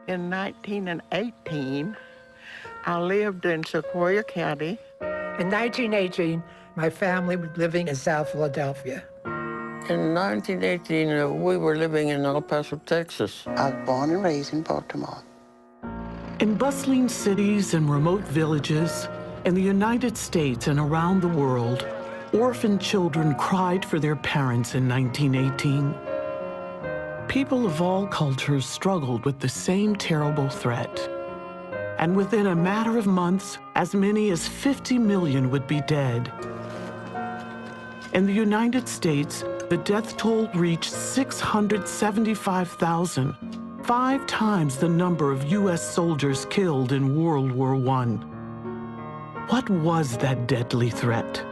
In 1918, I lived in Sequoia County. In 1918, my family was living in South Philadelphia. In 1918, we were living in El Paso, Texas. I was born and raised in Baltimore. In bustling cities and remote villages, in the United States and around the world, orphan children cried for their parents in 1918. People of all cultures struggled with the same terrible threat. And within a matter of months, as many as 50 million would be dead. In the United States, the death toll reached 675,000, 5 times the number of U.S. soldiers killed in World War I. What was that deadly threat?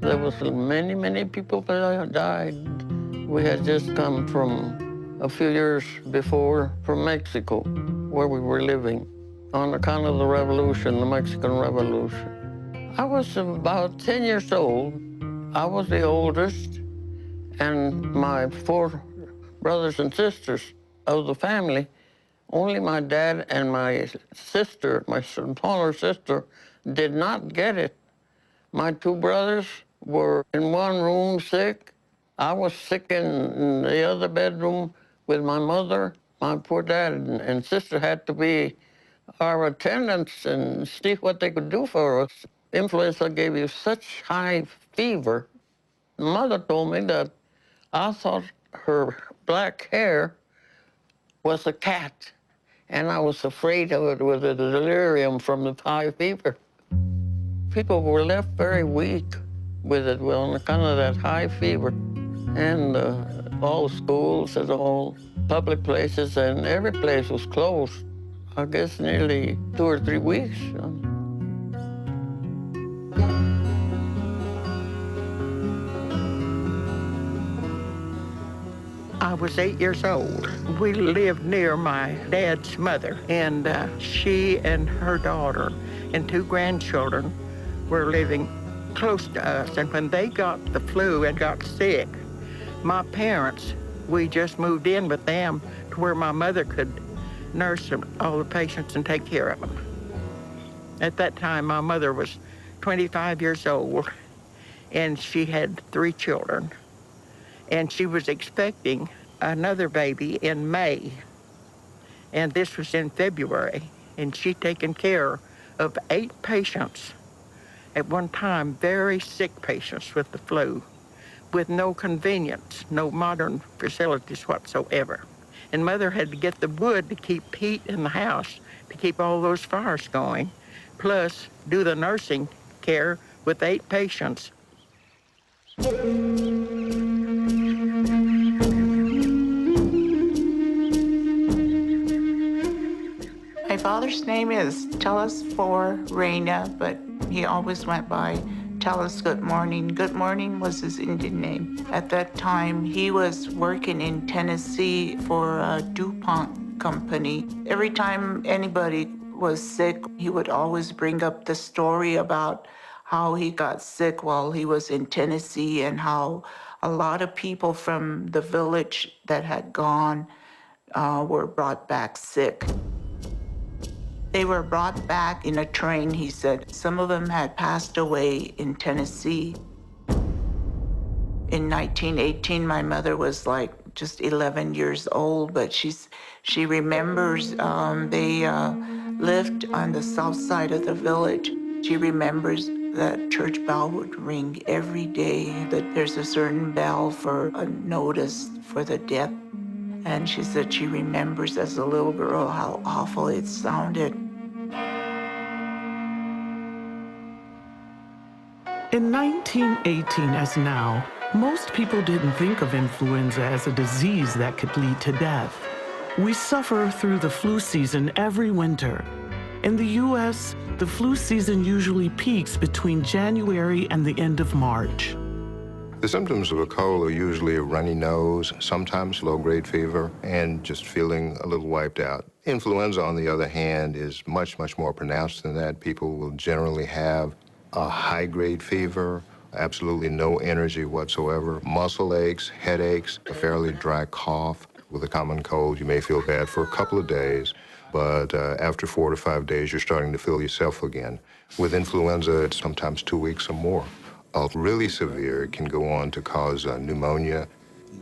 There was many people that died. We had just come from a few years before from Mexico, where we were living, on account of the revolution, the Mexican Revolution. I was about 10 years old. I was the oldest, and my 4 brothers and sisters of the family, only my dad and my sister, my smaller sister, did not get it. My 2 brothers were in one room sick. I was sick in the other bedroom with my mother. My poor dad and sister had to be our attendants and see what they could do for us. Influenza gave you such high fever. Mother told me that I thought her black hair was a cat, and I was afraid of it with the delirium from the high fever. People were left very weak with it, well, on account of that high fever. And all schools and all public places and every place was closed, I guess nearly 2 or 3 weeks. I was 8 years old. We lived near my dad's mother, and she and her daughter and 2 grandchildren were living close to us. And when they got the flu and got sick, my parents, we just moved in with them to where my mother could nurse all the patients and take care of them. At that time, my mother was 25 years old, and she had 3 children. And she was expecting another baby in May, and this was in February, and she'd taken care of 8 patients at one time, very sick patients with the flu, with no convenience, no modern facilities whatsoever. And Mother had to get the wood to keep heat in the house, to keep all those fires going, plus do the nursing care with 8 patients. My father's name is Tellus for Reina, but he always went by Tellus Good Morning. Good Morning was his Indian name. At that time, he was working in Tennessee for a DuPont company. Every time anybody was sick, he would always bring up the story about how he got sick while he was in Tennessee and how a lot of people from the village that had gone were brought back sick. They were brought back in a train, he said. Some of them had passed away in Tennessee. In 1918, my mother was like just 11 years old, but she remembers they lived on the south side of the village. She remembers that church bell would ring every day, that there's a certain bell for a notice for the death. And she said she remembers as a little girl how awful it sounded. In 1918, as now, most people didn't think of influenza as a disease that could lead to death. We suffer through the flu season every winter. In the U.S., the flu season usually peaks between January and the end of March. The symptoms of a cold are usually a runny nose, sometimes low-grade fever, and just feeling a little wiped out. Influenza, on the other hand, is much, much more pronounced than that. People will generally have a high-grade fever, absolutely no energy whatsoever, muscle aches, headaches, a fairly dry cough. With a common cold, you may feel bad for a couple of days, but after 4 to 5 days, you're starting to feel yourself again. With influenza, it's sometimes 2 weeks or more. Really severe, it can go on to cause pneumonia.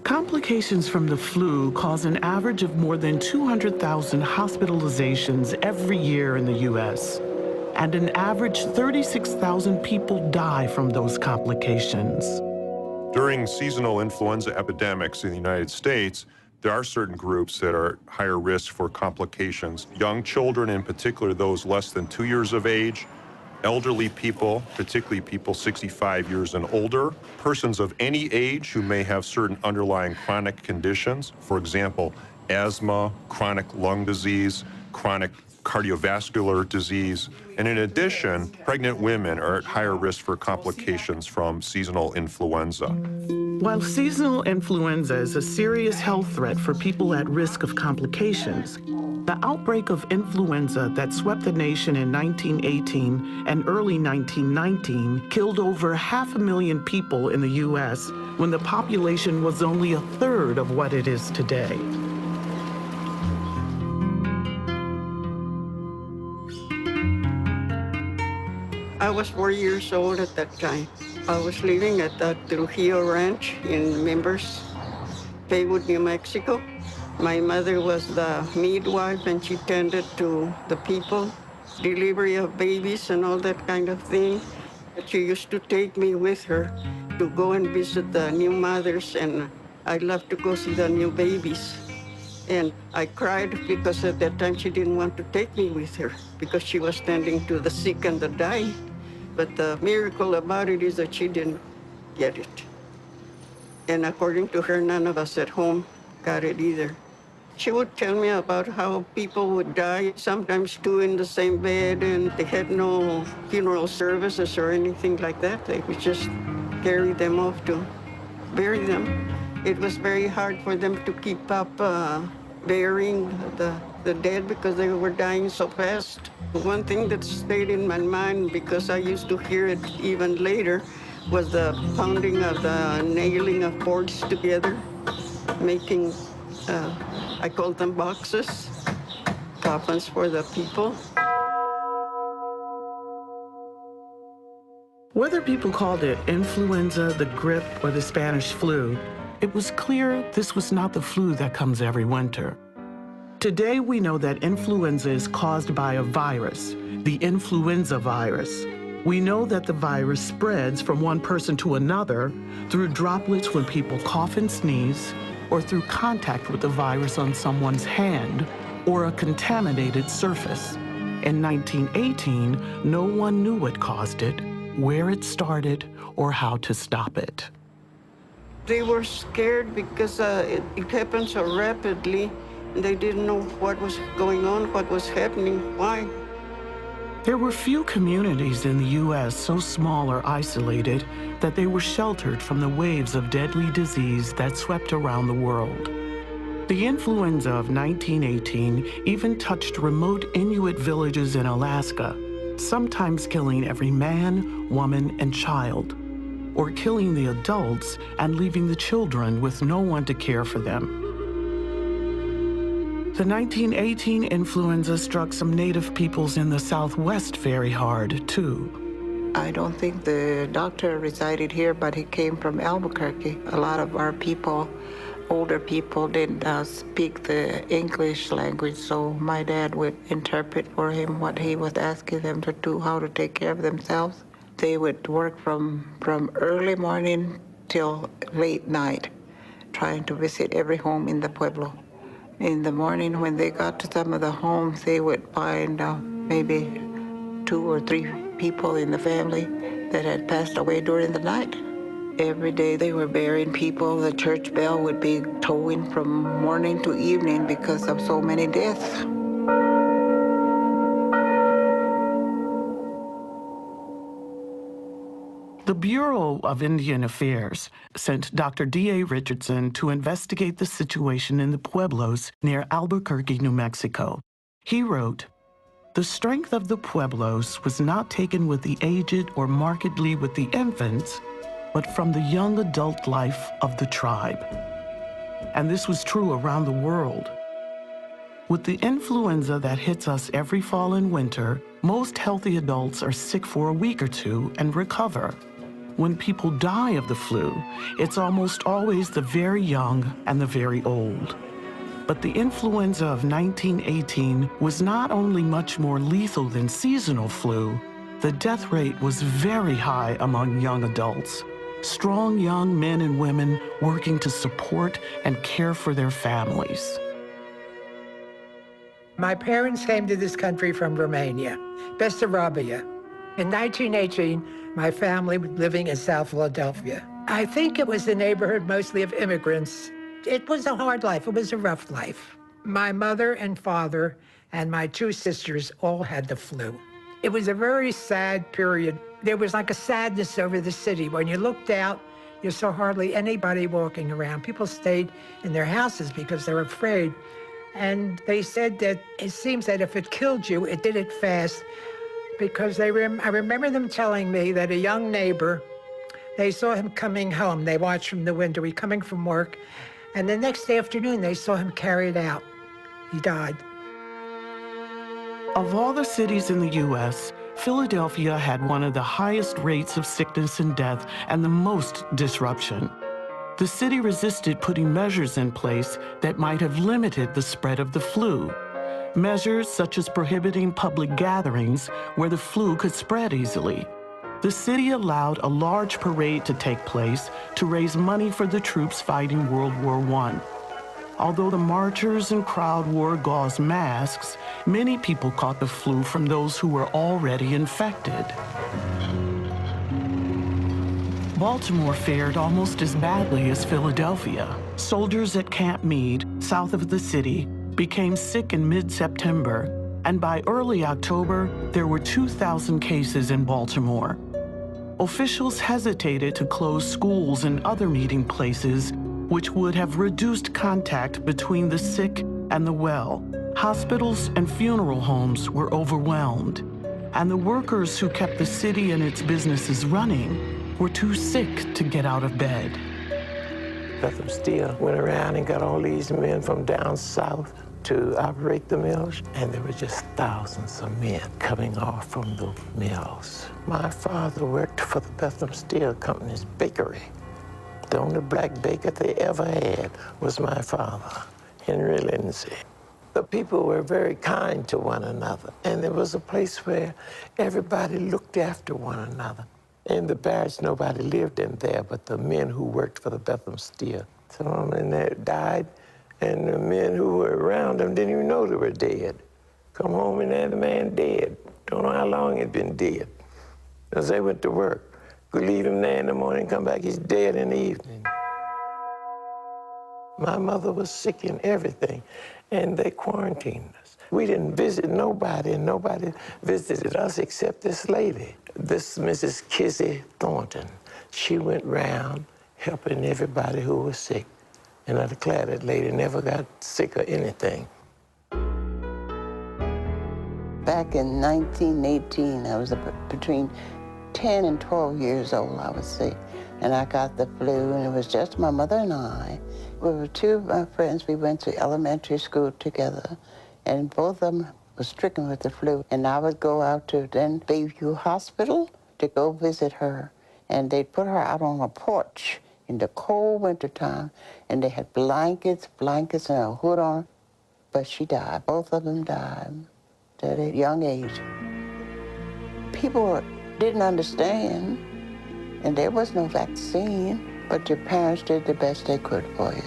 Complications from the flu cause an average of more than 200,000 hospitalizations every year in the U.S., and an average 36,000 people die from those complications. During seasonal influenza epidemics in the United States, there are certain groups that are higher risk for complications. Young children, in particular those less than 2 years of age, elderly people, particularly people 65 years and older, persons of any age who may have certain underlying chronic conditions, for example, asthma, chronic lung disease, chronic cardiovascular disease, and in addition, pregnant women are at higher risk for complications from seasonal influenza. While seasonal influenza is a serious health threat for people at risk of complications, the outbreak of influenza that swept the nation in 1918 and early 1919 killed over 500,000 people in the U.S. when the population was only a third of what it is today. I was 4 years old at that time. I was living at the Trujillo Ranch in Members, Baywood, New Mexico. My mother was the midwife, and she tended to the people, delivery of babies and all that kind of thing. She used to take me with her to go and visit the new mothers, and I loved to go see the new babies. And I cried because at that time she didn't want to take me with her because she was tending to the sick and the dying. But the miracle about it is that she didn't get it. And according to her, none of us at home got it either. She would tell me about how people would die, sometimes two in the same bed, and they had no funeral services or anything like that. They would just carry them off to bury them. It was very hard for them to keep up burying the dead because they were dying so fast. One thing that stayed in my mind, because I used to hear it even later, was the pounding of the nailing of boards together, making I called them boxes, coffins for the people. Whether people called it influenza, the grip, or the Spanish flu, it was clear this was not the flu that comes every winter. Today, we know that influenza is caused by a virus, the influenza virus. We know that the virus spreads from one person to another through droplets when people cough and sneeze, or through contact with the virus on someone's hand or a contaminated surface. In 1918, no one knew what caused it, where it started, or how to stop it. They were scared because it happened so rapidly. They didn't know what was going on, what was happening, why. There were few communities in the U.S. so small or isolated that they were sheltered from the waves of deadly disease that swept around the world. The influenza of 1918 even touched remote Inuit villages in Alaska, sometimes killing every man, woman, and child, or killing the adults and leaving the children with no one to care for them. The 1918 influenza struck some native peoples in the Southwest very hard, too. I don't think the doctor resided here, but he came from Albuquerque. A lot of our people, older people, didn't speak the English language, so my dad would interpret for him what he was asking them to do, how to take care of themselves. They would work from early morning till late night, trying to visit every home in the pueblo. In the morning, when they got to some of the homes, they would find maybe 2 or 3 people in the family that had passed away during the night. Every day they were burying people. The church bell would be tolling from morning to evening because of so many deaths. The The Bureau of Indian Affairs sent Dr. D.A. Richardson to investigate the situation in the pueblos near Albuquerque, New Mexico. He wrote, "The strength of the pueblos was not taken with the aged or markedly with the infants, but from the young adult life of the tribe." And this was true around the world. With the influenza that hits us every fall and winter, most healthy adults are sick for a week or two and recover. When people die of the flu, it's almost always the very young and the very old. But the influenza of 1918 was not only much more lethal than seasonal flu, the death rate was very high among young adults. Strong young men and women working to support and care for their families. My parents came to this country from Romania, Bessarabia. In 1918, my family was living in South Philadelphia. I think it was a neighborhood mostly of immigrants. It was a hard life. It was a rough life. My mother and father and my two sisters all had the flu. It was a very sad period. There was like a sadness over the city. When you looked out, you saw hardly anybody walking around. People stayed in their houses because they were afraid. And they said that it seems that if it killed you, it did it fast, because I remember them telling me that a young neighbor, they saw him coming home. They watched from the window, he coming from work, and the next afternoon they saw him carried out. He died. Of all the cities in the U.S., Philadelphia had one of the highest rates of sickness and death and the most disruption. The city resisted putting measures in place that might have limited the spread of the flu. Measures such as prohibiting public gatherings where the flu could spread easily. The city allowed a large parade to take place to raise money for the troops fighting World War I. Although the marchers and crowd wore gauze masks, many people caught the flu from those who were already infected. Baltimore fared almost as badly as Philadelphia. Soldiers at Camp Meade, south of the city, became sick in mid-September, and by early October, there were 2,000 cases in Baltimore. Officials hesitated to close schools and other meeting places, which would have reduced contact between the sick and the well. Hospitals and funeral homes were overwhelmed, and the workers who kept the city and its businesses running were too sick to get out of bed. Bethlehem Steel went around and got all these men from down south to operate the mills, and there were just thousands of men coming off from the mills. My father worked for the Bethlehem Steel Company's bakery. The only black baker they ever had was my father, Henry Lindsay. The people were very kind to one another, and there was a place where everybody looked after one another. In the barracks, nobody lived in there but the men who worked for the Bethlehem Steel. Some of them in there died, and the men who were around them didn't even know they were dead. Come home and there the man dead. Don't know how long he'd been dead. As they went to work, could leave him there in the morning, come back, he's dead in the evening. My mother was sick and everything, and they quarantined us. We didn't visit nobody, and nobody visited us except this lady, this Mrs. Kizzy Thornton. She went round helping everybody who was sick, and I declare that lady never got sick or anything. Back in 1918, I was between 10 and 12 years old, I would say, and I got the flu, and it was just my mother and I. We were two of my friends. We went to elementary school together, and both of them were stricken with the flu. And I would go out to then Bayview Hospital to go visit her, and they'd put her out on a porch in the cold winter time, and they had blankets and a hood on, but she died. Both of them died at a young age. People didn't understand, and there was no vaccine, but your parents did the best they could for you.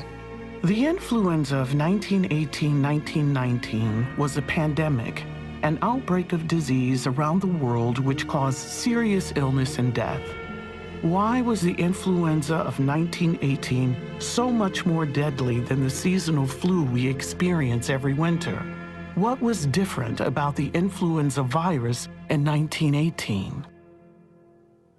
The influenza of 1918-1919 was a pandemic, an outbreak of disease around the world which caused serious illness and death. Why was the influenza of 1918 so much more deadly than the seasonal flu we experience every winter? What was different about the influenza virus in 1918?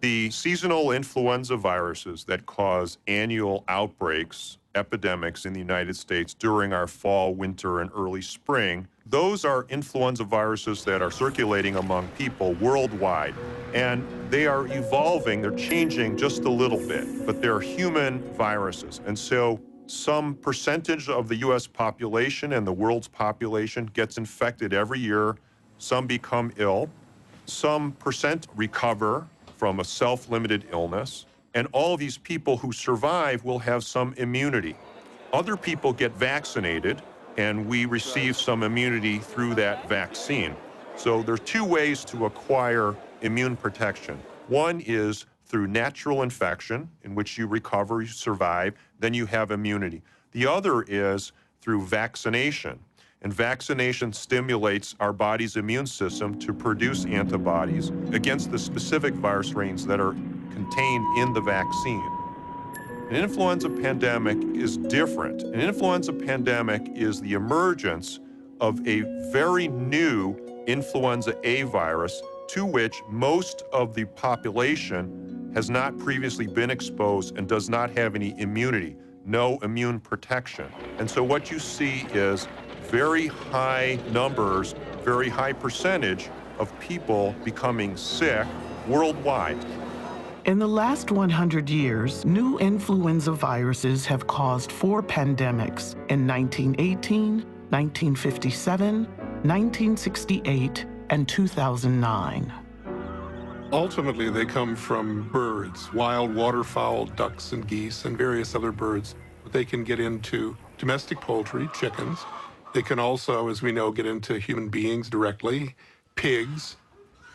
The seasonal influenza viruses that cause annual outbreaks, epidemics in the United States during our fall, winter, and early spring, those are influenza viruses that are circulating among people worldwide. And they are evolving, they're changing just a little bit, but they're human viruses. And so some percentage of the US population and the world's population gets infected every year. Some become ill. Some percent recover from a self-limited illness, and all of these people who survive will have some immunity. Other people get vaccinated, and we receive some immunity through that vaccine. So there are two ways to acquire immune protection. One is through natural infection, in which you recover, you survive, then you have immunity. The other is through vaccination. And vaccination stimulates our body's immune system to produce antibodies against the specific virus strains that are contained in the vaccine. An influenza pandemic is different. An influenza pandemic is the emergence of a very new influenza A virus to which most of the population has not previously been exposed and does not have any immunity, no immune protection. And so what you see is very high numbers, very high percentage of people becoming sick worldwide. In the last 100 years, new influenza viruses have caused 4 pandemics in 1918, 1957, 1968, and 2009. Ultimately, they come from birds, wild waterfowl, ducks and geese, and various other birds. They can get into domestic poultry, chickens. They can also, as we know, get into human beings directly, pigs,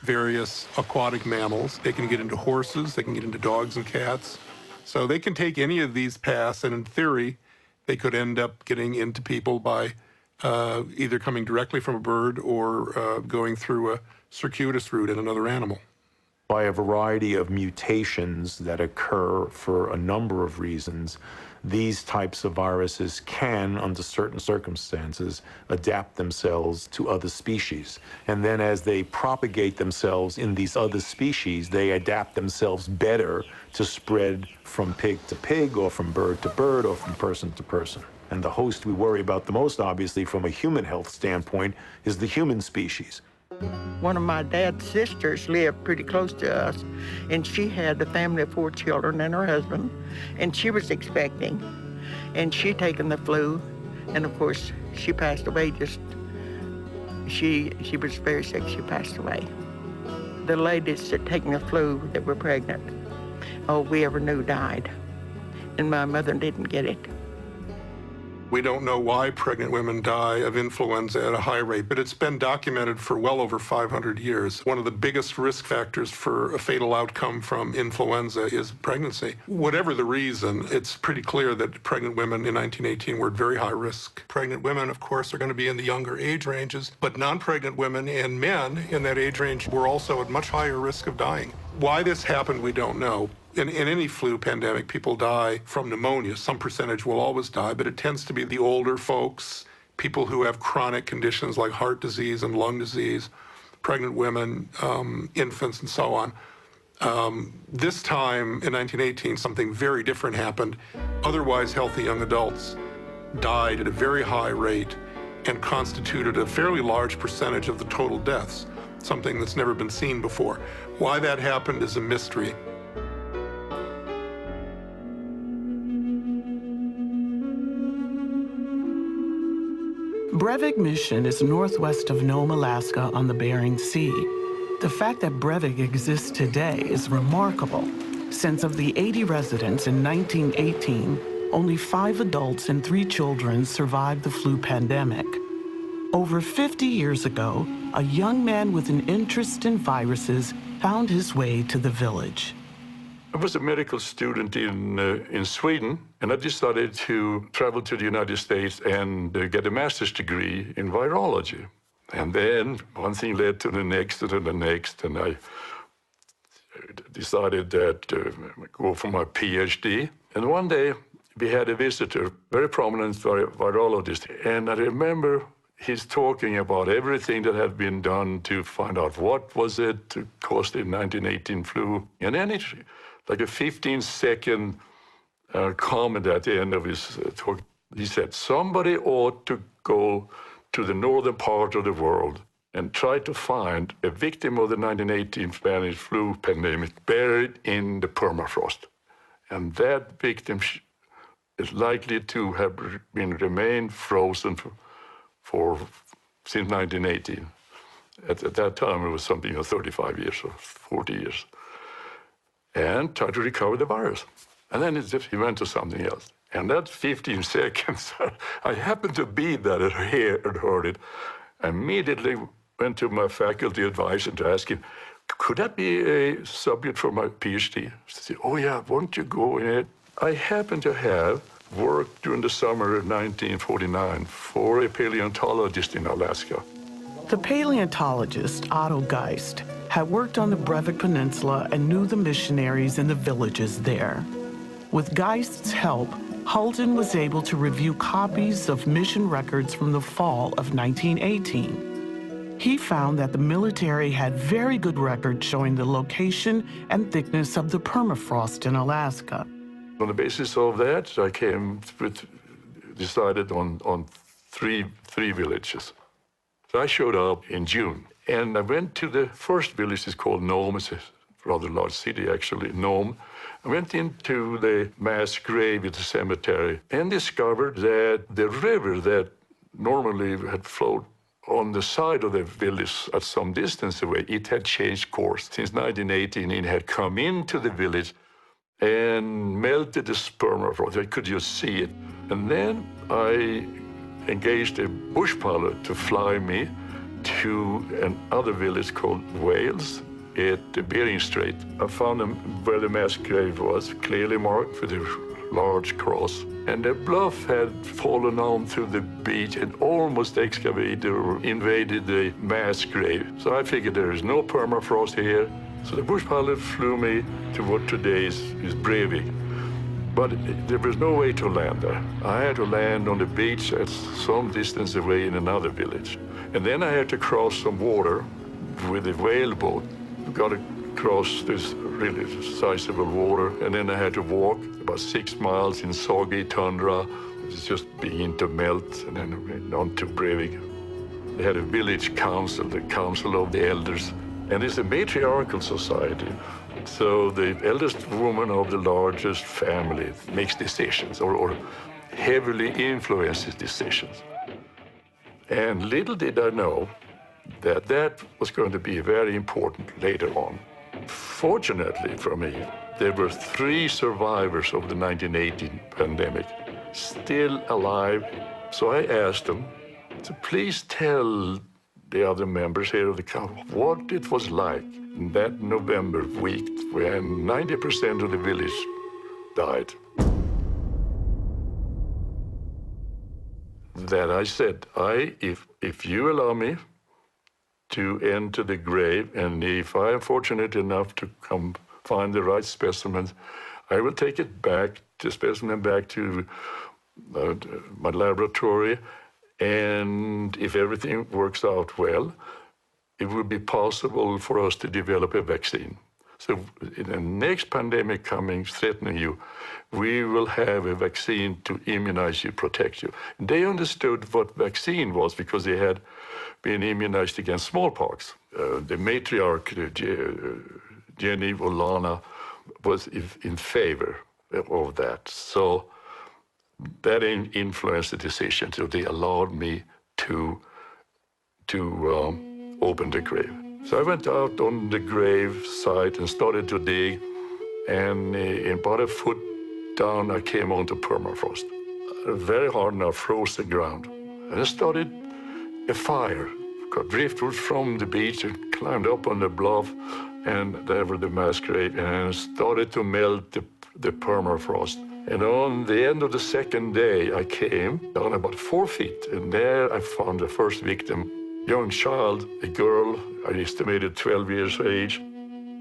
various aquatic mammals. They can get into horses. They can get into dogs and cats. So they can take any of these paths, and in theory, they could end up getting into people by either coming directly from a bird or going through a circuitous route in another animal. By a variety of mutations that occur for a number of reasons, these types of viruses can, under certain circumstances, adapt themselves to other species. And then as they propagate themselves in these other species, they adapt themselves better to spread from pig to pig, or from bird to bird, or from person to person. And the host we worry about the most, obviously, from a human health standpoint, is the human species. One of my dad's sisters lived pretty close to us, and she had a family of 4 children and her husband, and she was expecting, and she taken the flu, and of course she passed away. She was very sick. She passed away. The ladies that taken the flu that were pregnant, all we ever knew died, and my mother didn't get it. We don't know why pregnant women die of influenza at a high rate, but it's been documented for well over 500 years. One of the biggest risk factors for a fatal outcome from influenza is pregnancy. Whatever the reason, it's pretty clear that pregnant women in 1918 were at very high risk. Pregnant women, of course, are going to be in the younger age ranges, but non-pregnant women and men in that age range were also at much higher risk of dying. Why this happened, we don't know. In any flu pandemic, people die from pneumonia. Some percentage will always die, but it tends to be the older folks, people who have chronic conditions like heart disease and lung disease, pregnant women, infants, and so on. This time in 1918, something very different happened. Otherwise healthy young adults died at a very high rate and constituted a fairly large percentage of the total deaths, something that's never been seen before. Why that happened is a mystery. Brevik Mission is northwest of Nome, Alaska on the Bering Sea. The fact that Brevik exists today is remarkable, since of the 80 residents in 1918, only 5 adults and 3 children survived the flu pandemic. Over 50 years ago, a young man with an interest in viruses found his way to the village. I was a medical student in Sweden, and I decided to travel to the United States and get a master's degree in virology. And then one thing led to the next and the next, and I decided that go for my PhD. And one day we had a visitor, very prominent virologist, and I remember he's talking about everything that had been done to find out what was it to cause the 1918 flu. And then it's like a 15-second comment at the end of his talk. He said, somebody ought to go to the northern part of the world and try to find a victim of the 1918 Spanish flu pandemic buried in the permafrost. And that victim is likely to have remained frozen since 1918. At that time, it was something like 35 years or 40 years. And try to recover the virus. And then he went to something else. And that 15 seconds, I happened to be there and heard it. I immediately went to my faculty advisor to ask him, could that be a subject for my PhD? He said, oh yeah, why don't you go ahead? I happen to have worked during the summer of 1949 for a paleontologist in Alaska. The paleontologist, Otto Geist, had worked on the Breivik Peninsula and knew the missionaries in the villages there. With Geist's help, Halden was able to review copies of mission records from the fall of 1918. He found that the military had very good records showing the location and thickness of the permafrost in Alaska. On the basis of that, I decided on three villages. So I showed up in June, and I went to the first village. It's called Nome. It's a rather large city, actually, Nome. I went into the mass grave at the cemetery and discovered that the river that normally had flowed on the side of the village at some distance away, it had changed course. Since 1918, it had come into the village and melted the permafrost. I could just see it. And then I engaged a bush pilot to fly me to another village called Wales at the Bering Strait. I found where the mass grave was, clearly marked with a large cross. And the bluff had fallen onto the beach and almost excavated or invaded the mass grave. So I figured there is no permafrost here. So the bush pilot flew me to what today is Breivik. But there was no way to land there. I had to land on the beach at some distance away in another village. And then I had to cross some water with a whaleboat. We got across this really sizable water, and then I had to walk about 6 miles in soggy tundra. It was just beginning to melt, and then went on to Breivik. They had a village council, the Council of the Elders, and it's a matriarchal society. So the eldest woman of the largest family makes decisions or heavily influences decisions. And little did I know that that was going to be very important later on. Fortunately for me, there were 3 survivors of the 1918 pandemic still alive. So I asked them to please tell the other members here of the council what it was like in that November week when 90% of the village died. That I said, if you allow me to enter the grave, and if I am fortunate enough to come find the right specimen, I will take it back, the specimen back to my laboratory, and if everything works out well, it will be possible for us to develop a vaccine. So in the next pandemic coming, threatening you, we will have a vaccine to immunize you, protect you. And they understood what vaccine was because they had been immunized against smallpox. The matriarch, Jenny Olana, was in favor of that. So that influenced the decision. So they allowed me to open the grave. So I went out on the grave site and started to dig, and about a foot down, I came onto permafrost. Very hard now, frozen ground. And I started a fire. Got driftwood from the beach and climbed up on the bluff, and there were the mass grave, and started to melt the permafrost. And on the end of the second day, I came down about 4 feet, and there I found the first victim. Young child, a girl, I estimated 12 years of age,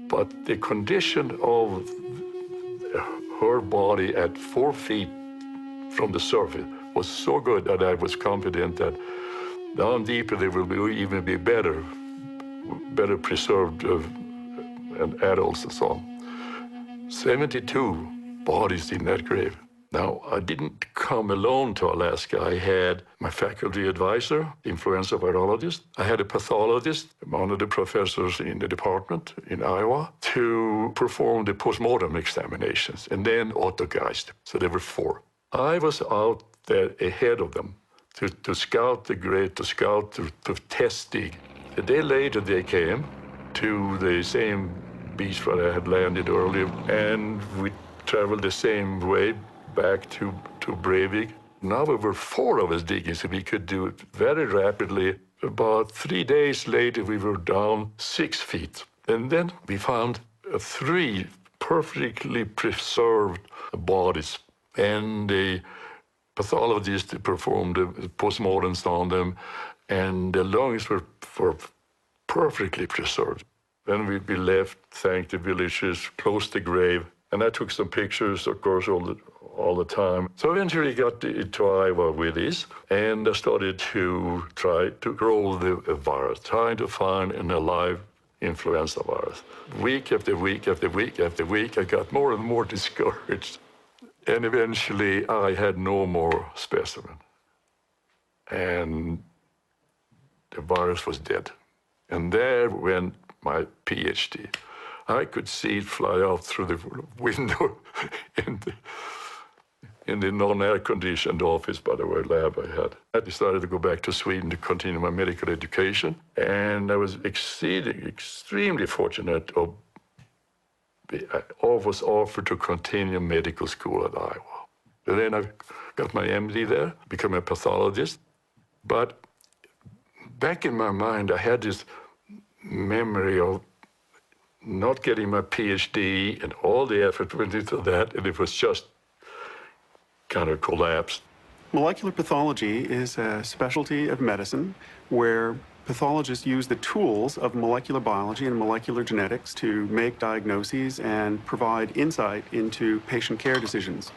but the condition of her body at 4 feet from the surface was so good that I was confident that Down deeper, they will even be better preserved and adults and so on. 72 bodies in that grave. Now, I didn't come alone to Alaska. I had my faculty advisor, influenza virologist. I had a pathologist, one of the professors in the department in Iowa, to perform the postmortem examinations, and then autogeist. So there were 4. I was out there ahead of them to scout the grave, to test dig. A day later, they came to the same beach where I had landed earlier, and we traveled the same way back to Breivik. Now there were 4 of us digging, so we could do it very rapidly. About 3 days later, we were down 6 feet. And then we found 3 perfectly preserved bodies. And the pathologist performed postmortems on them, and the lungs were perfectly preserved. Then we left, thanked the villagers, closed the grave, and I took some pictures, of course, all the time. So eventually got to Iowa with this, and I started to try to grow the virus, trying to find an alive influenza virus. Week after week after week after week, I got more and more discouraged. And eventually, I had no more specimen. And the virus was dead. And there went my PhD. I could see it fly out through the window in the non-air-conditioned office, by the way, lab I had. I decided to go back to Sweden to continue my medical education, and I was extremely fortunate. I was offered to continue medical school at Iowa. And then I got my MD there, became a pathologist. But back in my mind, I had this memory of not getting my PhD, and all the effort went into that, and it was just kind of collapsed. Molecular pathology is a specialty of medicine where pathologists use the tools of molecular biology and molecular genetics to make diagnoses and provide insight into patient care decisions.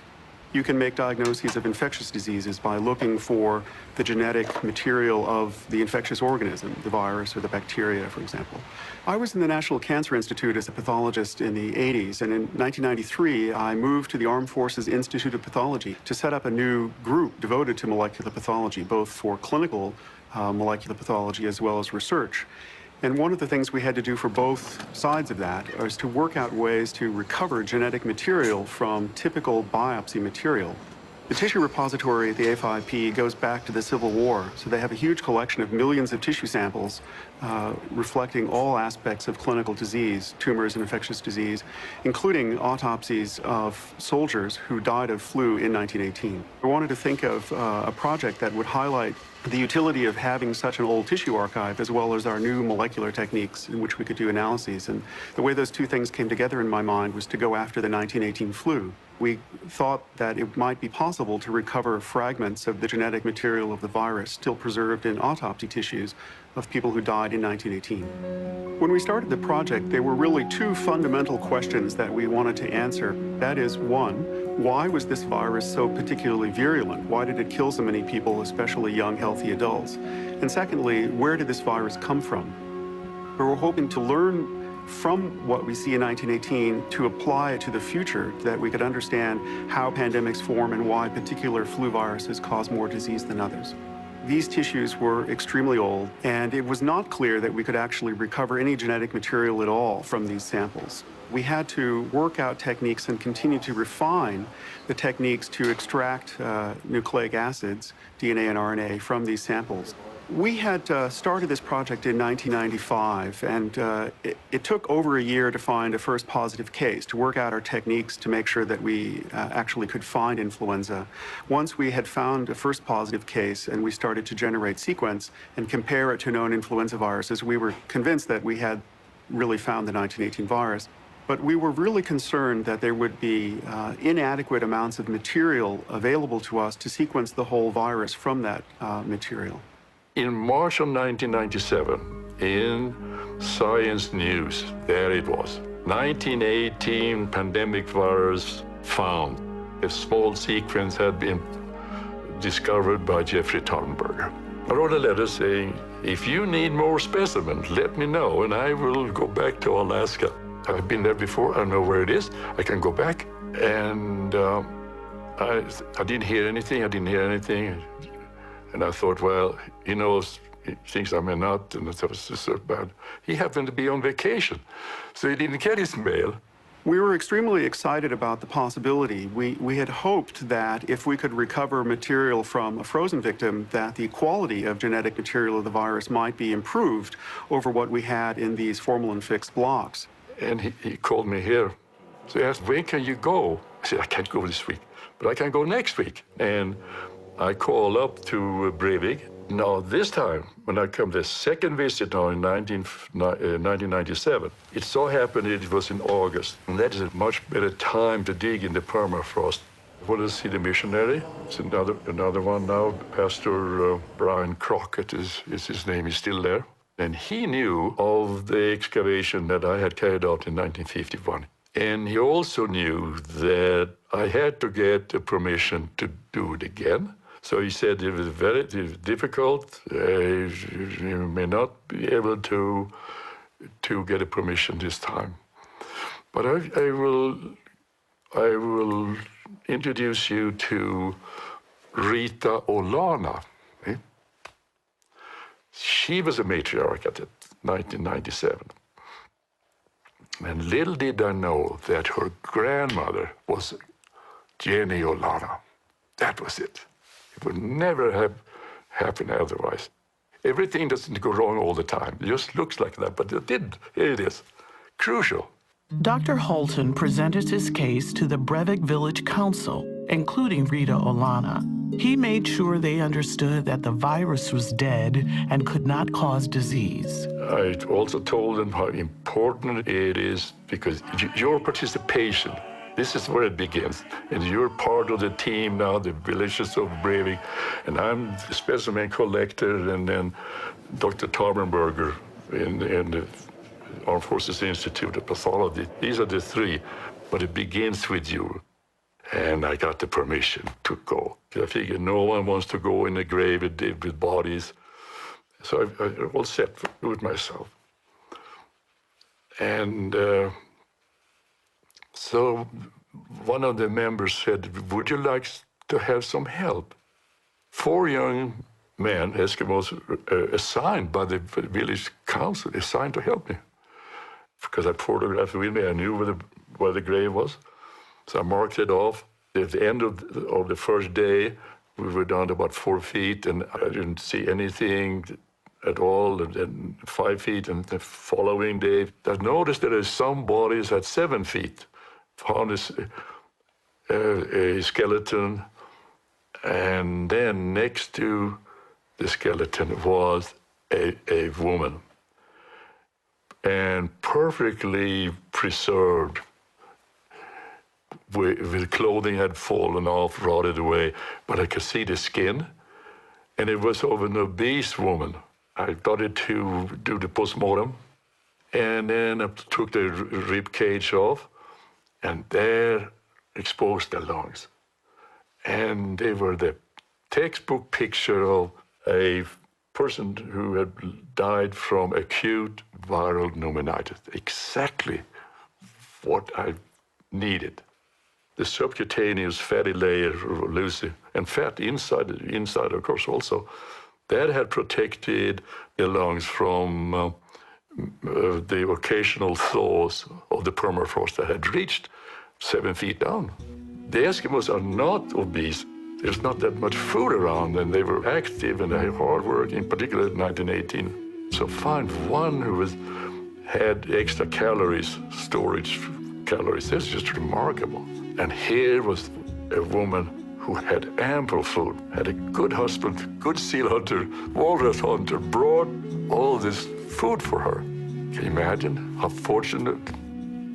You can make diagnoses of infectious diseases by looking for the genetic material of the infectious organism, the virus or the bacteria, for example. I was in the National Cancer Institute as a pathologist in the 80s, and in 1993, I moved to the Armed Forces Institute of Pathology to set up a new group devoted to molecular pathology, both for clinical molecular pathology as well as research. And one of the things we had to do for both sides of that is to work out ways to recover genetic material from typical biopsy material. The tissue repository at the A5P goes back to the Civil War, so they have a huge collection of millions of tissue samples reflecting all aspects of clinical disease, tumors and infectious disease, including autopsies of soldiers who died of flu in 1918. I wanted to think of a project that would highlight the utility of having such an old tissue archive, as well as our new molecular techniques in which we could do analyses. And the way those two things came together in my mind was to go after the 1918 flu. We thought that it might be possible to recover fragments of the genetic material of the virus still preserved in autopsy tissues of people who died in 1918. When we started the project, there were really 2 fundamental questions that we wanted to answer. That is, 1, why was this virus so particularly virulent? Why did it kill so many people, especially young, healthy adults? And secondly, where did this virus come from? We were hoping to learn from what we see in 1918 to apply it to the future, that we could understand how pandemics form and why particular flu viruses cause more disease than others. These tissues were extremely old, and it was not clear that we could actually recover any genetic material at all from these samples. We had to work out techniques and continue to refine the techniques to extract nucleic acids, DNA and RNA, from these samples. We had started this project in 1995, and it took over a year to find a first positive case, to work out our techniques to make sure that we actually could find influenza. Once we had found a first positive case and we started to generate sequence and compare it to known influenza viruses, we were convinced that we had really found the 1918 virus. But we were really concerned that there would be inadequate amounts of material available to us to sequence the whole virus from that material. In March of 1997, in Science News, there it was, 1918 pandemic virus found. A small sequence had been discovered by Jeffrey Tarnberger. I wrote a letter saying, if you need more specimens, let me know, and I will go back to Alaska. I've been there before, I know where it is, I can go back. And I didn't hear anything, And I thought, well, he knows, he thinks I'm a nut, and that was so bad. He happened to be on vacation, so he didn't get his mail. We were extremely excited about the possibility. We had hoped that if we could recover material from a frozen victim, that the quality of genetic material of the virus might be improved over what we had in these formalin-fixed blocks. And he called me here. So he asked, when can you go? I said, I can't go this week, but I can go next week. And I called up to Breivik. Now, this time, when I come the second visit now in 1997, it so happened it was in August. And that is a much better time to dig in the permafrost. I want to see the missionary. It's another one now. Pastor Brian Crockett is his name. He's still there. And he knew of the excavation that I had carried out in 1951. And he also knew that I had to get the permission to do it again. So he said it was very difficult. You may not be able to get a permission this time. But I will introduce you to Rita Olana. She was a matriarch at 1997. And little did I know that her grandmother was Jenny Olana. That was it. It would never have happened otherwise. Everything doesn't go wrong all the time. It just looks like that, but it did. Here it is. Crucial. Dr. Holton presented his case to the Breivik Village Council, including Rita Olana. He made sure they understood that the virus was dead and could not cause disease. I also told them how important it is because your participation, this is where it begins. And you're part of the team now, the villages of Breivik. And I'm the specimen collector, and then Dr. Tarbenberger in the Armed Forces Institute of Pathology. These are the three, but it begins with you. And I got the permission to go. I figured no one wants to go in a grave with bodies. So I was set to do it myself. And so one of the members said, would you like to have some help? 4 young men, Eskimos, assigned by the village council, assigned to help me. Because I photographed it with me, I knew where the grave was. So I marked it off. At the end of the first day, we were down to about 4 feet, and I didn't see anything at all. And then 5 feet, and the following day, I noticed that there's some bodies at 7 feet. Found a skeleton, and then next to the skeleton was a woman, and perfectly preserved. With clothing had fallen off, rotted away, but I could see the skin, and it was of an obese woman. I started to do the postmortem, and then I took the rib cage off, and there exposed the lungs. And they were the textbook picture of a person who had died from acute viral pneumonitis. Exactly what I needed. The subcutaneous fatty layer, Lucy, and fat inside, of course, also, that had protected the lungs from the occasional thaws of the permafrost that had reached 7 feet down. The Eskimos are not obese. There's not that much food around, and they were active and they had hard work, in particular in 1918. So find one who had extra calories, storage calories. That's just remarkable. And here was a woman who had ample food, had a good husband, good seal hunter, walrus hunter, brought all this food for her. Can you imagine how fortunate?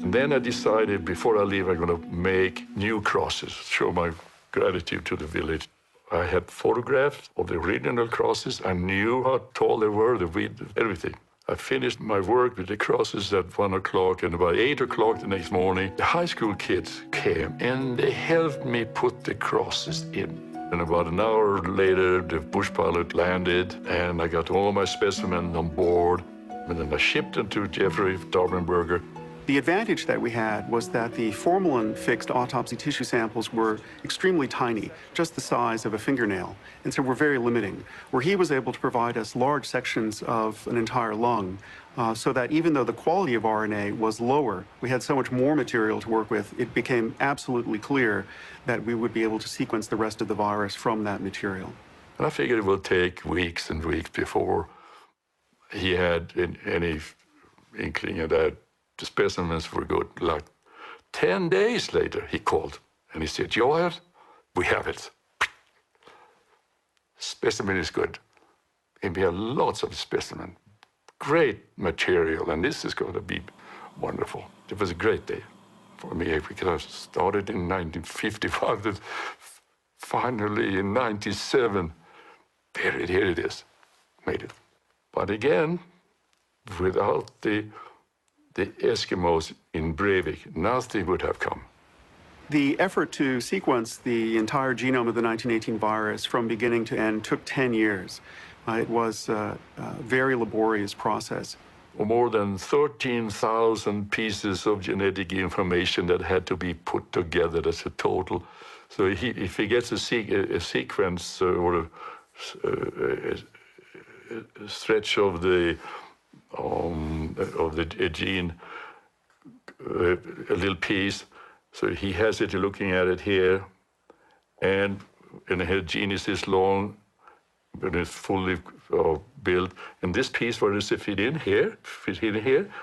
And then I decided before I leave, I'm going to make new crosses, show my gratitude to the village. I had photographs of the original crosses. I knew how tall they were, the width, everything. I finished my work with the crosses at 1 o'clock, and about 8 o'clock the next morning, the high school kids came and they helped me put the crosses in. And about an hour later, the bush pilot landed, and I got all my specimens on board. And then I shipped them to Jeffrey Taubenberger. The advantage that we had was that the formalin-fixed autopsy tissue samples were extremely tiny, just the size of a fingernail, and so were very limiting, where he was able to provide us large sections of an entire lung, so that even though the quality of RNA was lower, we had so much more material to work with, it became absolutely clear that we would be able to sequence the rest of the virus from that material. And I figured it would take weeks and weeks before he had any inkling of that the specimens were good. Like 10 days later, he called and he said, Joel, we have it. Specimen is good. And we have lots of specimen. Great material, and this is going to be wonderful. It was a great day for me because I started in 1955, and finally in 97, here it is, made it. But again, without the Eskimos in Breivik, nothing would have come. The effort to sequence the entire genome of the 1918 virus from beginning to end took 10 years. It was a very laborious process. More than 13,000 pieces of genetic information that had to be put together as a total. So if he gets a sequence or a stretch of the gene, a little piece, so he has it looking at it here, and the gene is this long, when it's fully built, and this piece, where does it fit in here,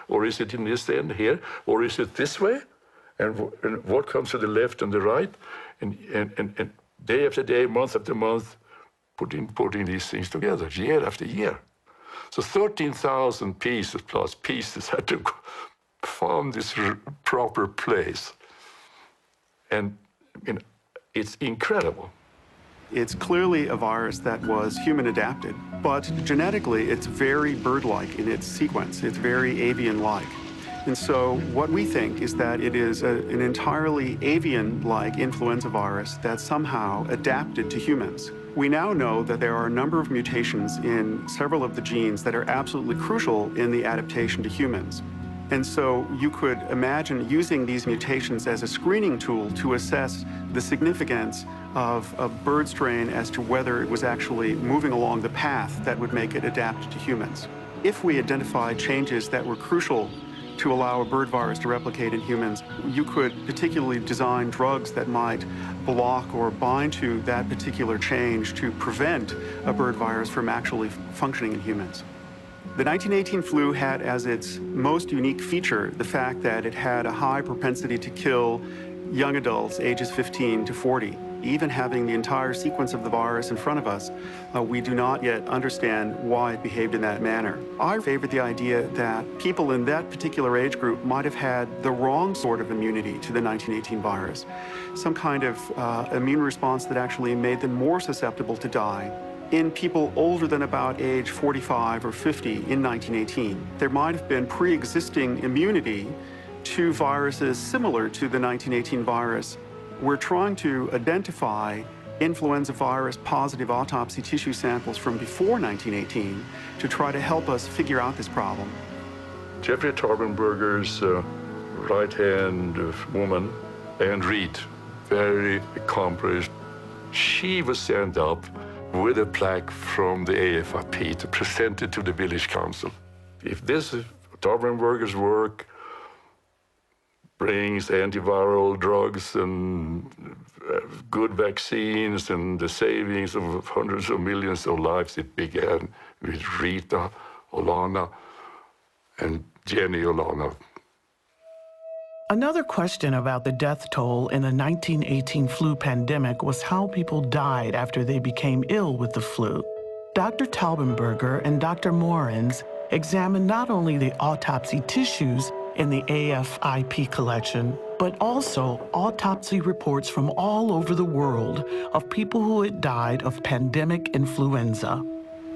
or is it in this end here, or is it this way, and what comes to the left and the right, and day after day, month after month, putting these things together, year after year. So 13,000 pieces plus pieces had to form this proper place. And it's incredible. It's clearly a virus that was human adapted, but genetically it's very bird-like in its sequence. It's very avian-like. And so what we think is that it is an entirely avian-like influenza virus that somehow adapted to humans. We now know that there are a number of mutations in several of the genes that are absolutely crucial in the adaptation to humans. And so you could imagine using these mutations as a screening tool to assess the significance of a bird strain as to whether it was actually moving along the path that would make it adapt to humans. If we identified changes that were crucial to allow a bird virus to replicate in humans, you could particularly design drugs that might block or bind to that particular change to prevent a bird virus from actually functioning in humans. The 1918 flu had as its most unique feature the fact that it had a high propensity to kill young adults ages 15 to 40. Even having the entire sequence of the virus in front of us, we do not yet understand why it behaved in that manner. I favored the idea that people in that particular age group might have had the wrong sort of immunity to the 1918 virus, some kind of immune response that actually made them more susceptible to die. In people older than about age 45 or 50 in 1918, there might have been pre-existing immunity to viruses similar to the 1918 virus. We're trying to identify influenza virus positive autopsy tissue samples from before 1918 to try to help us figure out this problem. Jeffrey Taubenberger's right-hand woman, Anne Reed, very accomplished. She was sent up with a plaque from the AFIP to present it to the village council. If this Taubenberger's work brings antiviral drugs and good vaccines and the savings of hundreds of millions of lives, it began with Rita Olana and Jenny Olana. Another question about the death toll in the 1918 flu pandemic was how people died after they became ill with the flu. Dr. Taubenberger and Dr. Morens examined not only the autopsy tissues in the AFIP collection, but also autopsy reports from all over the world of people who had died of pandemic influenza.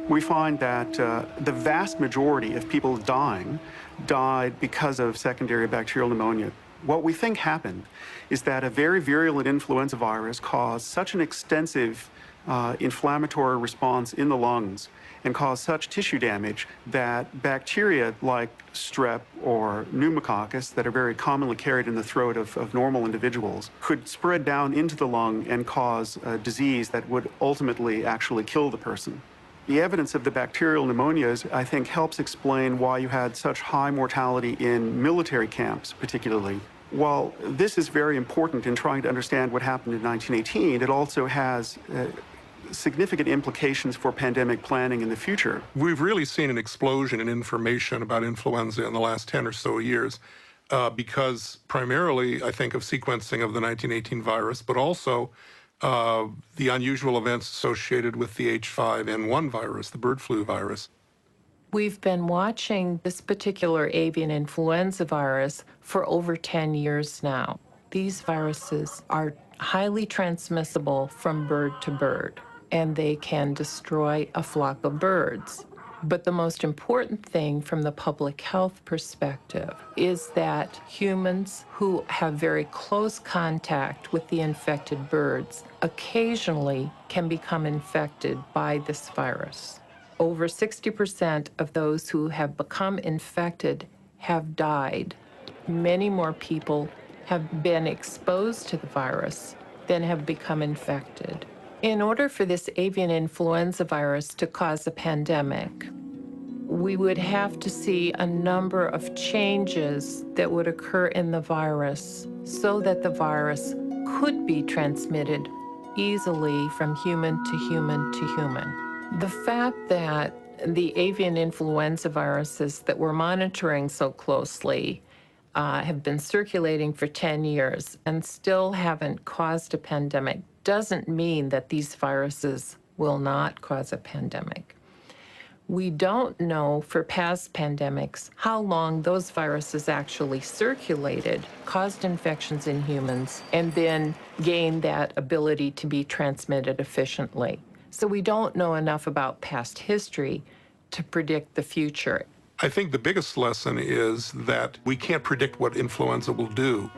We find that the vast majority of people dying died because of secondary bacterial pneumonia. What we think happened is that a very virulent influenza virus caused such an extensive inflammatory response in the lungs and caused such tissue damage that bacteria like strep or pneumococcus that are very commonly carried in the throat of normal individuals could spread down into the lung and cause a disease that would ultimately actually kill the person. The evidence of the bacterial pneumonias, I think, helps explain why you had such high mortality in military camps, particularly. While this is very important in trying to understand what happened in 1918, it also has significant implications for pandemic planning in the future. We've really seen an explosion in information about influenza in the last 10 or so years because primarily, I think, of sequencing of the 1918 virus, but also the unusual events associated with the H5N1 virus, the bird flu virus. We've been watching this particular avian influenza virus for over 10 years now. These viruses are highly transmissible from bird to bird, and they can destroy a flock of birds. But the most important thing from the public health perspective is that humans who have very close contact with the infected birds occasionally can become infected by this virus. Over 60% of those who have become infected have died. Many more people have been exposed to the virus than have become infected. In order for this avian influenza virus to cause a pandemic, we would have to see a number of changes that would occur in the virus so that the virus could be transmitted easily from human to human to human. The fact that the avian influenza viruses that we're monitoring so closely have been circulating for 10 years and still haven't caused a pandemic doesn't mean that these viruses will not cause a pandemic. We don't know for past pandemics how long those viruses actually circulated, caused infections in humans, and then gained that ability to be transmitted efficiently. So we don't know enough about past history to predict the future. I think the biggest lesson is that we can't predict what influenza will do.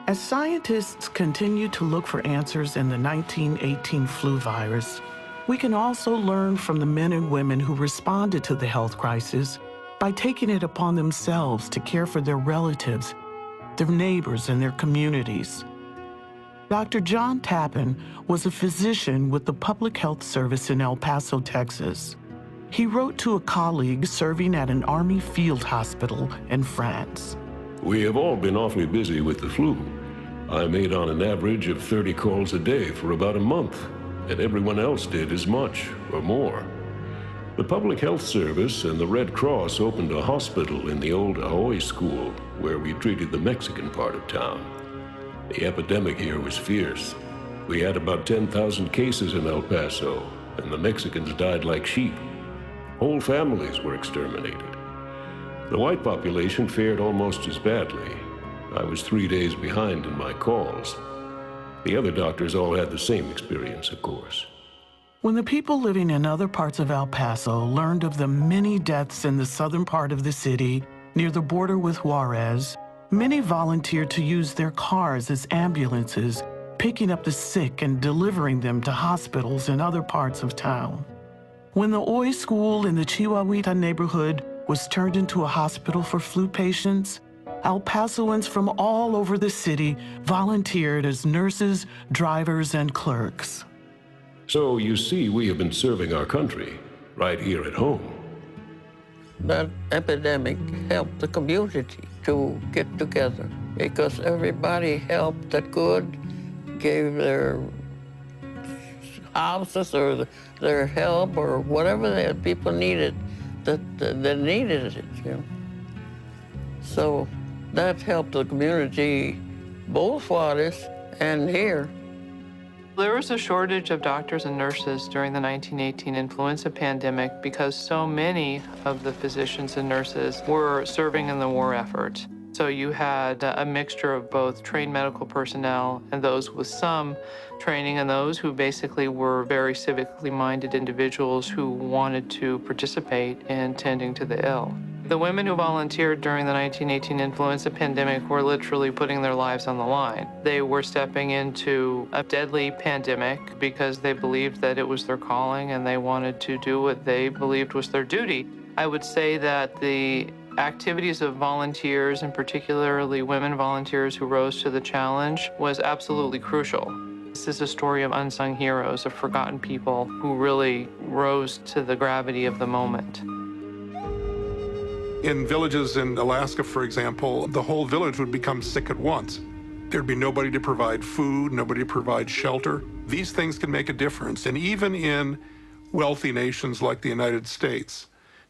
As scientists continue to look for answers in the 1918 flu virus, we can also learn from the men and women who responded to the health crisis by taking it upon themselves to care for their relatives, their neighbors, and their communities. Dr. John Tappan was a physician with the Public Health Service in El Paso, Texas. He wrote to a colleague serving at an Army field hospital in France. We have all been awfully busy with the flu. I made on an average of 30 calls a day for about a month, and everyone else did as much or more. The Public Health Service and the Red Cross opened a hospital in the old Ahoy School where we treated the Mexican part of town. The epidemic here was fierce. We had about 10,000 cases in El Paso, and the Mexicans died like sheep. Whole families were exterminated. The white population fared almost as badly. I was 3 days behind in my calls. The other doctors all had the same experience, of course. When the people living in other parts of El Paso learned of the many deaths in the southern part of the city near the border with Juarez, many volunteered to use their cars as ambulances, picking up the sick and delivering them to hospitals in other parts of town. When the Hoy School in the Chihuahuita neighborhood was turned into a hospital for flu patients, El Pasoans from all over the city volunteered as nurses, drivers, and clerks. So you see, we have been serving our country right here at home. That epidemic helped the community to get together because everybody helped that could, gave their houses or their help or whatever that people needed, that needed it, you know. So that helped the community, both Juarez and here. There was a shortage of doctors and nurses during the 1918 influenza pandemic because so many of the physicians and nurses were serving in the war effort. So you had a mixture of both trained medical personnel and those with some training and those who basically were very civically minded individuals who wanted to participate in tending to the ill. The women who volunteered during the 1918 influenza pandemic were literally putting their lives on the line. They were stepping into a deadly pandemic because they believed that it was their calling and they wanted to do what they believed was their duty. I would say that the activities of volunteers, and particularly women volunteers who rose to the challenge, was absolutely crucial. This is a story of unsung heroes, of forgotten people who really rose to the gravity of the moment. In villages in Alaska, for example, the whole village would become sick at once. There'd be nobody to provide food, nobody to provide shelter. These things can make a difference. And even in wealthy nations like the United States,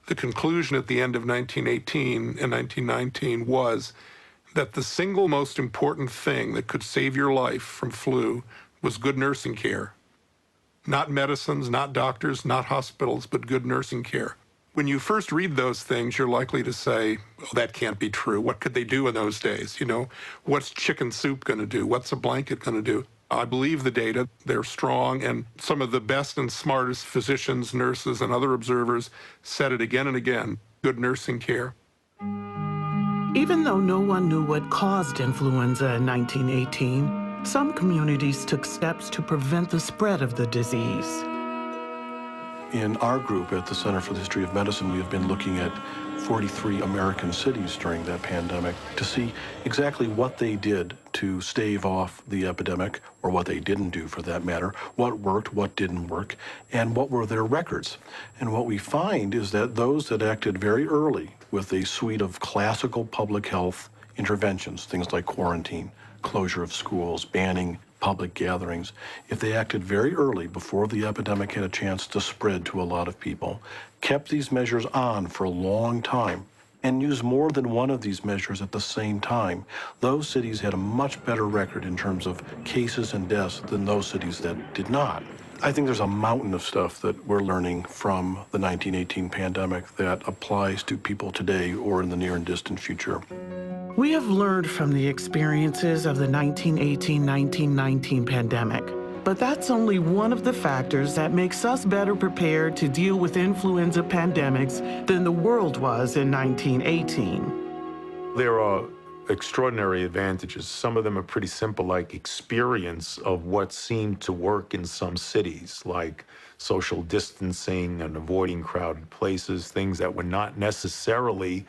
the conclusion at the end of 1918 and 1919 was that the single most important thing that could save your life from flu was good nursing care. Not medicines, not doctors, not hospitals, but good nursing care. When you first read those things, you're likely to say, oh, that can't be true. What could they do in those days? You know, what's chicken soup going to do? What's a blanket going to do? I believe the data, they're strong, and some of the best and smartest physicians, nurses, and other observers said it again and again, good nursing care. Even though no one knew what caused influenza in 1918, some communities took steps to prevent the spread of the disease. In our group at the Center for the History of Medicine, we have been looking at 43 American cities during that pandemic to see exactly what they did to stave off the epidemic, or what they didn't do for that matter, what worked, what didn't work, and what were their records. And what we find is that those that acted very early with a suite of classical public health interventions, things like quarantine, closure of schools, banning public gatherings, if they acted very early before the epidemic had a chance to spread to a lot of people, kept these measures on for a long time, and used more than one of these measures at the same time, those cities had a much better record in terms of cases and deaths than those cities that did not. I think there's a mountain of stuff that we're learning from the 1918 pandemic that applies to people today or in the near and distant future. We have learned from the experiences of the 1918-1919 pandemic, but that's only one of the factors that makes us better prepared to deal with influenza pandemics than the world was in 1918. There are extraordinary advantages. Some of them are pretty simple, like experience of what seemed to work in some cities, like social distancing and avoiding crowded places, things that were not necessarily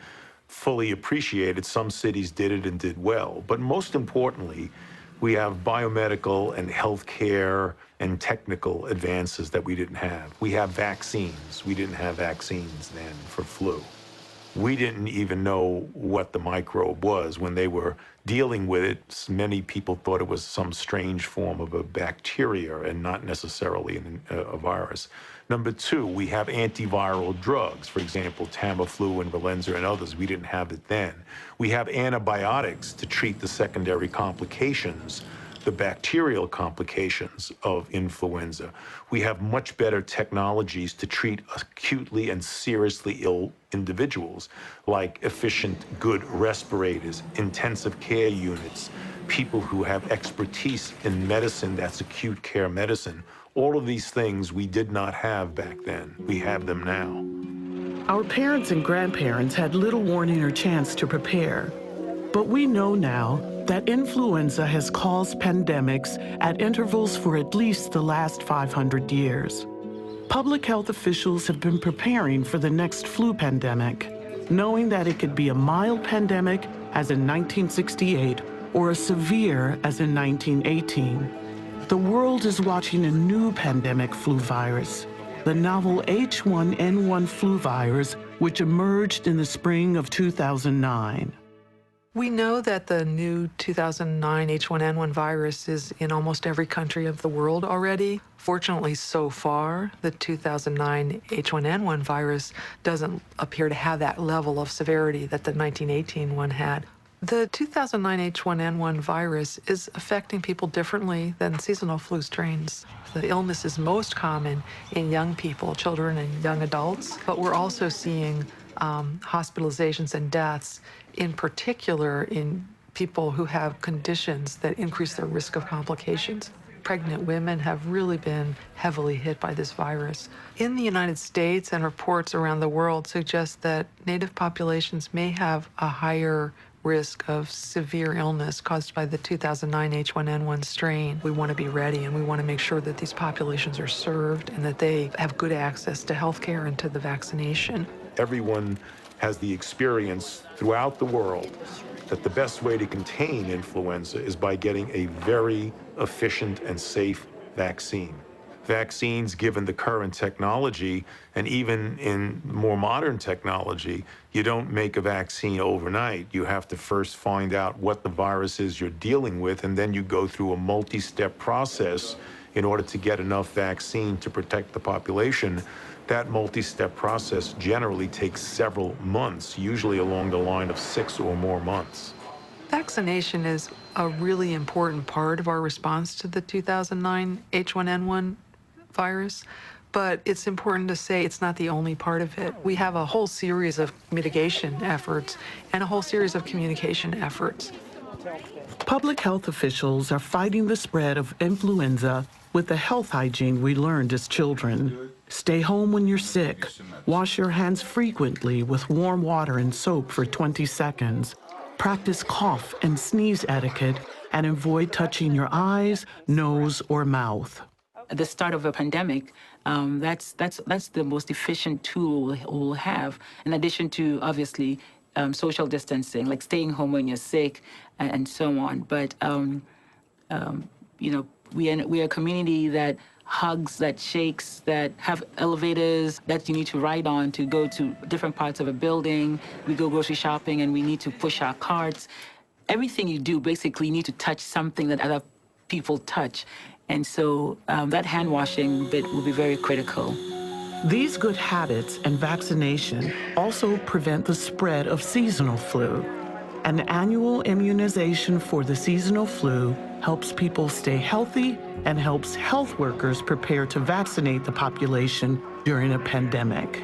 fully appreciated. Some cities did it and did well. But most importantly, we have biomedical and healthcare and technical advances that we didn't have. We have vaccines. We didn't have vaccines then for flu. We didn't even know what the microbe was when they were dealing with it. Many people thought it was some strange form of a bacteria and not necessarily a virus. Number two, we have antiviral drugs, for example, Tamiflu and Valenza and others. We didn't have it then. We have antibiotics to treat the secondary complications, the bacterial complications of influenza. We have much better technologies to treat acutely and seriously ill individuals, like efficient, good respirators, intensive care units, people who have expertise in medicine, that's acute care medicine. All of these things we did not have back then. We have them now. Our parents and grandparents had little warning or chance to prepare. But we know now that influenza has caused pandemics at intervals for at least the last 500 years. Public health officials have been preparing for the next flu pandemic, knowing that it could be a mild pandemic, as in 1968, or a severe, as in 1918. The world is watching a new pandemic flu virus, the novel H1N1 flu virus, which emerged in the spring of 2009. We know that the new 2009 H1N1 virus is in almost every country of the world already. Fortunately, so far, the 2009 H1N1 virus doesn't appear to have that level of severity that the 1918 one had. The 2009 H1N1 virus is affecting people differently than seasonal flu strains. The illness is most common in young people, children and young adults, but we're also seeing hospitalizations and deaths, in particular in people who have conditions that increase their risk of complications. pregnant women have really been heavily hit by this virus. In the United States, and reports around the world suggest that Native populations may have a higher risk of severe illness caused by the 2009 H1N1 strain. We want to be ready, and we want to make sure that these populations are served and that they have good access to health care and to the vaccination. Everyone has the experience throughout the world that the best way to contain influenza is by getting a very efficient and safe vaccine. Vaccines, given the current technology, and even in more modern technology, you don't make a vaccine overnight. You have to first find out what the virus is you're dealing with, and then you go through a multi-step process in order to get enough vaccine to protect the population. That multi-step process generally takes several months, usually along the line of 6 or more months. Vaccination is a really important part of our response to the 2009 H1N1 virus, but it's important to say it's not the only part of it. We have a whole series of mitigation efforts and a whole series of communication efforts. Public health officials are fighting the spread of influenza with the health hygiene we learned as children. Stay home when you're sick. Wash your hands frequently with warm water and soap for 20 seconds. Practice cough and sneeze etiquette and avoid touching your eyes, nose, or mouth. At the start of a pandemic, that's the most efficient tool we'll have, in addition to, obviously, social distancing, like staying home when you're sick and so on. But, you know, we're a community that hugs, that shakes, that have elevators that you need to ride on to go to different parts of a building. We go grocery shopping and we need to push our carts. Everything you do, basically, you need to touch something that other people touch. And so that hand washing bit will be very critical. These good habits and vaccination also prevent the spread of seasonal flu. An annual immunization for the seasonal flu helps people stay healthy and helps health workers prepare to vaccinate the population during a pandemic.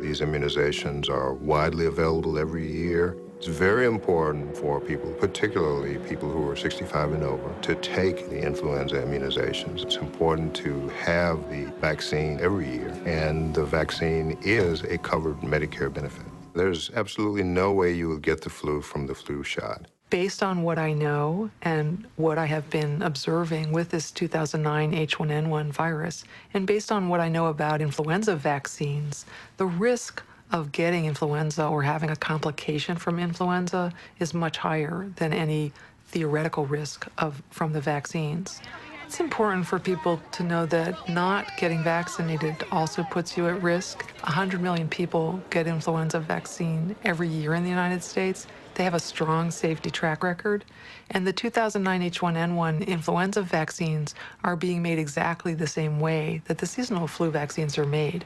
These immunizations are widely available every year. It's very important for people, particularly people who are 65 and over, to take the influenza immunizations. It's important to have the vaccine every year, and the vaccine is a covered Medicare benefit. There's absolutely no way you will get the flu from the flu shot. Based on what I know and what I have been observing with this 2009 H1N1 virus, and based on what I know about influenza vaccines, the risk of getting influenza or having a complication from influenza is much higher than any theoretical risk from the vaccines. It's important for people to know that not getting vaccinated also puts you at risk. 100 million people get influenza vaccine every year in the United States. They have a strong safety track record. And the 2009 H1N1 influenza vaccines are being made exactly the same way that the seasonal flu vaccines are made.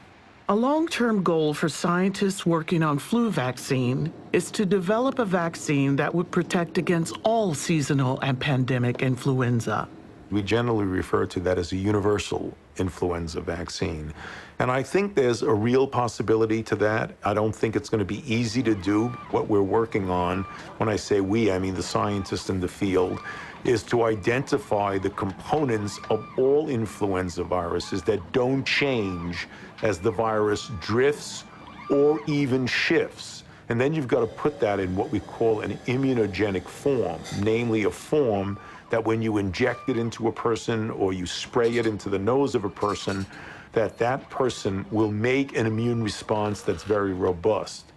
A long-term goal for scientists working on flu vaccine is to develop a vaccine that would protect against all seasonal and pandemic influenza. We generally refer to that as a universal influenza vaccine. And I think there's a real possibility to that. I don't think it's going to be easy to do. What we're working on, when I say we, I mean the scientists in the field, is to identify the components of all influenza viruses that don't change as the virus drifts or even shifts. And then you've got to put that in what we call an immunogenic form, namely a form that when you inject it into a person or you spray it into the nose of a person, that person will make an immune response that's very robust.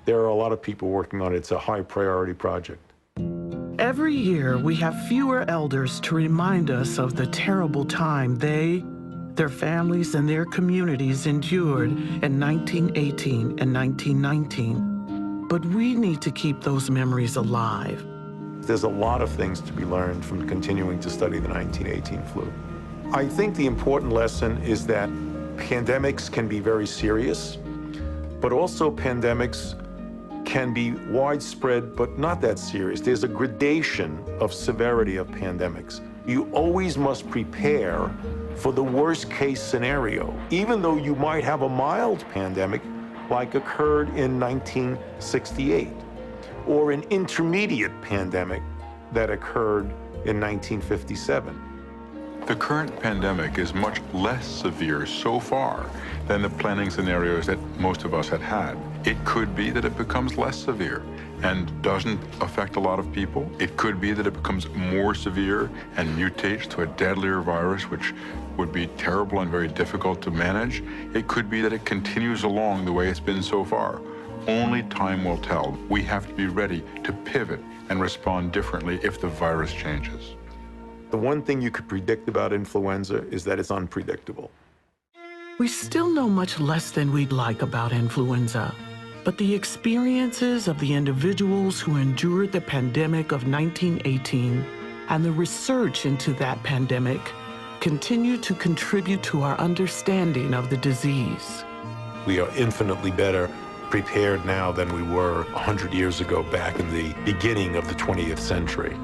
There are a lot of people working on it. It's a high priority project. Every year, we have fewer elders to remind us of the terrible time they, their families, and their communities endured in 1918 and 1919. But we need to keep those memories alive. There's a lot of things to be learned from continuing to study the 1918 flu. I think the important lesson is that pandemics can be very serious, but also pandemics can be widespread but not that serious. There's a gradation of severity of pandemics. You always must prepare for the worst case scenario, even though you might have a mild pandemic like occurred in 1968, or an intermediate pandemic that occurred in 1957. The current pandemic is much less severe so far than the planning scenarios that most of us had had. It could be that it becomes less severe and doesn't affect a lot of people. It could be that it becomes more severe and mutates to a deadlier virus, which would be terrible and very difficult to manage. It could be that it continues along the way it's been so far. Only time will tell. We have to be ready to pivot and respond differently if the virus changes. The one thing you could predict about influenza is that it's unpredictable. We still know much less than we'd like about influenza, but the experiences of the individuals who endured the pandemic of 1918 and the research into that pandemic continue to contribute to our understanding of the disease. We are infinitely better prepared now than we were 100 years ago, back in the beginning of the 20th century.